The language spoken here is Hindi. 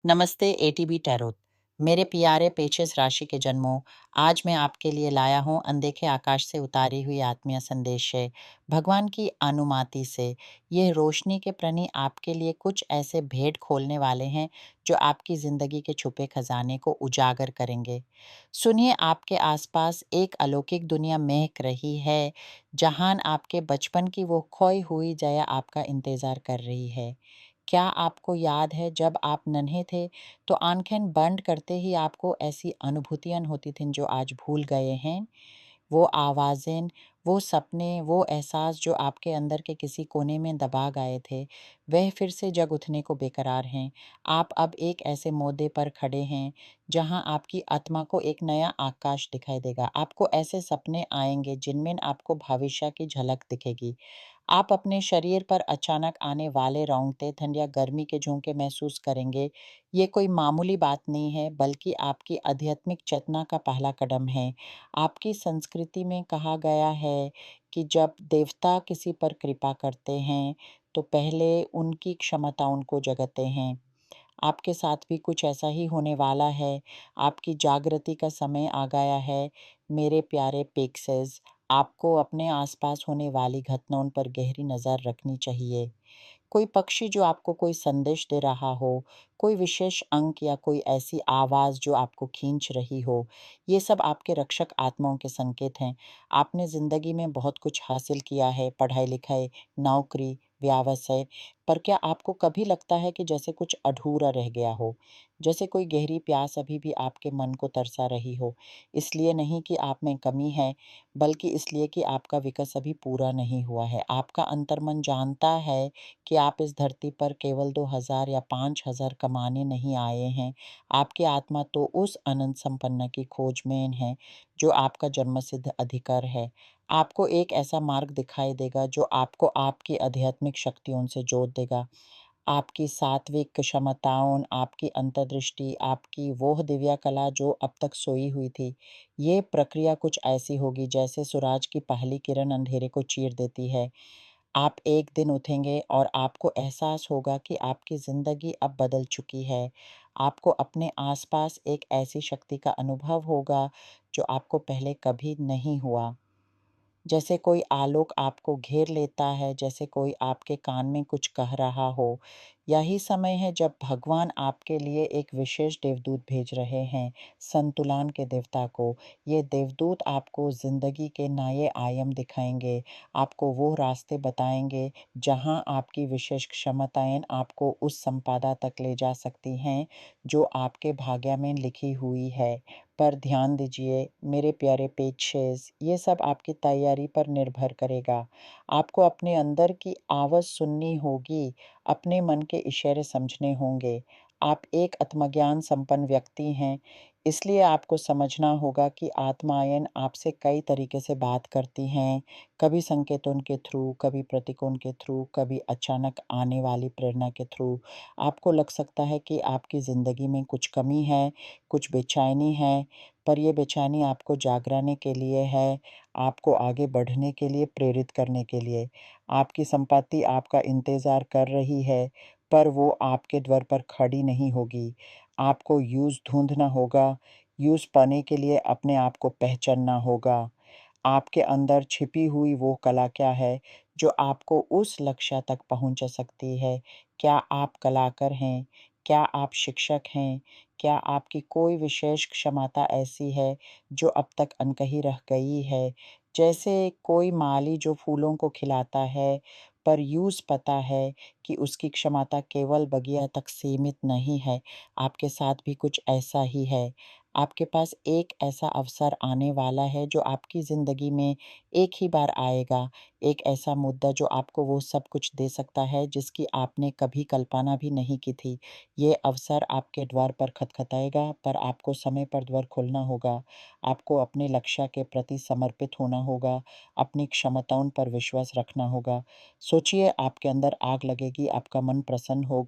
नमस्ते एटीबी टैरोट। मेरे प्यारे पेचेस राशि के जन्मों, आज मैं आपके लिए लाया हूँ अनदेखे आकाश से उतारी हुई आत्मीय संदेश है। भगवान की अनुमति से ये रोशनी के प्रणी आपके लिए कुछ ऐसे भेद खोलने वाले हैं जो आपकी जिंदगी के छुपे खजाने को उजागर करेंगे। सुनिए, आपके आसपास एक अलौकिक दुनिया महक रही है, जहां आपके बचपन की वो खोई हुई जया आपका इंतजार कर रही है। क्या आपको याद है, जब आप नन्हे थे तो आँखें बंद करते ही आपको ऐसी अनुभूतियाँ होती थीं जो आज भूल गए हैं? वो आवाज़ें, वो सपने, वो एहसास जो आपके अंदर के किसी कोने में दबा गए थे, वह फिर से जग उठने को बेकरार हैं। आप अब एक ऐसे मोड़ पर खड़े हैं, जहाँ आपकी आत्मा को एक नया आकाश दिखाई देगा। आपको ऐसे सपने आएँगे जिनमें आपको भविष्य की झलक दिखेगी। आप अपने शरीर पर अचानक आने वाले रोंगटे, ठंड या गर्मी के झोंके महसूस करेंगे। ये कोई मामूली बात नहीं है, बल्कि आपकी आध्यात्मिक चेतना का पहला कदम है। आपकी संस्कृति में कहा गया है कि जब देवता किसी पर कृपा करते हैं, तो पहले उनकी क्षमता उनको जगाते हैं। आपके साथ भी कुछ ऐसा ही होने वाला है। आपकी जागृति का समय आ गया है। मेरे प्यारे पिक्सेस, आपको अपने आसपास होने वाली घटनाओं पर गहरी नज़र रखनी चाहिए। कोई पक्षी जो आपको कोई संदेश दे रहा हो, कोई विशेष अंक या कोई ऐसी आवाज़ जो आपको खींच रही हो, ये सब आपके रक्षक आत्माओं के संकेत हैं। आपने ज़िंदगी में बहुत कुछ हासिल किया है, पढ़ाई-लिखाई, नौकरी, व्यवसाय, पर क्या आपको कभी लगता है कि जैसे कुछ अधूरा रह गया हो? जैसे कोई गहरी प्यास अभी भी आपके मन को तरसा रही हो? इसलिए नहीं कि आप में कमी है, बल्कि इसलिए कि आपका विकास अभी पूरा नहीं हुआ है। आपका अंतर्मन जानता है कि आप इस धरती पर केवल 2000 या 5000 कमाने नहीं आए हैं। आपकी आत्मा तो उस अनंत संपन्न की खोज में है, जो आपका जन्मसिद्ध अधिकार है। आपको एक ऐसा मार्ग दिखाई देगा जो आपको आपकी आध्यात्मिक शक्तियों से जोड़ देगा। आपकी सात्विक क्षमताओं, आपकी अंतर्दृष्टि, आपकी वो दिव्य कला जो अब तक सोई हुई थी। ये प्रक्रिया कुछ ऐसी होगी जैसे सूरज की पहली किरण अंधेरे को चीर देती है। आप एक दिन उठेंगे और आपको एहसास होगा कि आपकी ज़िंदगी अब बदल चुकी है। आपको अपने आसपास एक ऐसी शक्ति का अनुभव होगा जो आपको पहले कभी नहीं हुआ। जैसे कोई आलोक आपको घेर लेता है, जैसे कोई आपके कान में कुछ कह रहा हो। यही समय है जब भगवान आपके लिए एक विशेष देवदूत भेज रहे हैं, संतुलन के देवता को। ये देवदूत आपको ज़िंदगी के नए आयाम दिखाएँगे, आपको वो रास्ते बताएँगे जहाँ आपकी विशेष क्षमताएँ आपको उस संपदा तक ले जा सकती हैं, जो आपके भाग्य में लिखी हुई है। पर ध्यान दीजिए मेरे प्यारे पेशेस, ये सब आपकी तैयारी पर निर्भर करेगा। आपको अपने अंदर की आवाज़ सुननी होगी, अपने मन के इशारे समझने होंगे। आप एक आत्मज्ञान संपन्न व्यक्ति हैं, इसलिए आपको समझना होगा कि आत्माएँ आपसे कई तरीके से बात करती हैं, कभी संकेतों के थ्रू, कभी प्रतीकों के थ्रू, कभी अचानक आने वाली प्रेरणा के थ्रू। आपको लग सकता है कि आपकी ज़िंदगी में कुछ कमी है, कुछ बेचैनी है, पर ये बेचैनी आपको जागराने के लिए है, आपको आगे बढ़ने के लिए प्रेरित करने के लिए। आपकी संपत्ति आपका इंतज़ार कर रही है, पर वो आपके द्वार पर खड़ी नहीं होगी। आपको यूज़ ढूँढना होगा, यूज़ पाने के लिए अपने आप को पहचानना होगा। आपके अंदर छिपी हुई वो कला क्या है, जो आपको उस लक्ष्य तक पहुँचा सकती है? क्या आप कलाकार हैं? क्या आप शिक्षक हैं? क्या आपकी कोई विशेष क्षमता ऐसी है, जो अब तक अनकही रह गई है? जैसे कोई माली जो फूलों को खिलाता है, पर यूँ पता है कि उसकी क्षमता केवल बगिया तक सीमित नहीं है, आपके साथ भी कुछ ऐसा ही है। आपके पास एक ऐसा अवसर आने वाला है जो आपकी ज़िंदगी में एक ही बार आएगा, एक ऐसा मुद्दा जो आपको वो सब कुछ दे सकता है जिसकी आपने कभी कल्पना भी नहीं की थी। ये अवसर आपके द्वार पर खटखटाएगा, पर आपको समय पर द्वार खोलना होगा। आपको अपने लक्ष्य के प्रति समर्पित होना होगा, अपनी क्षमताओं पर विश्वास रखना होगा। सोचिए, आपके अंदर आग लगेगी, आपका मन प्रसन्न हो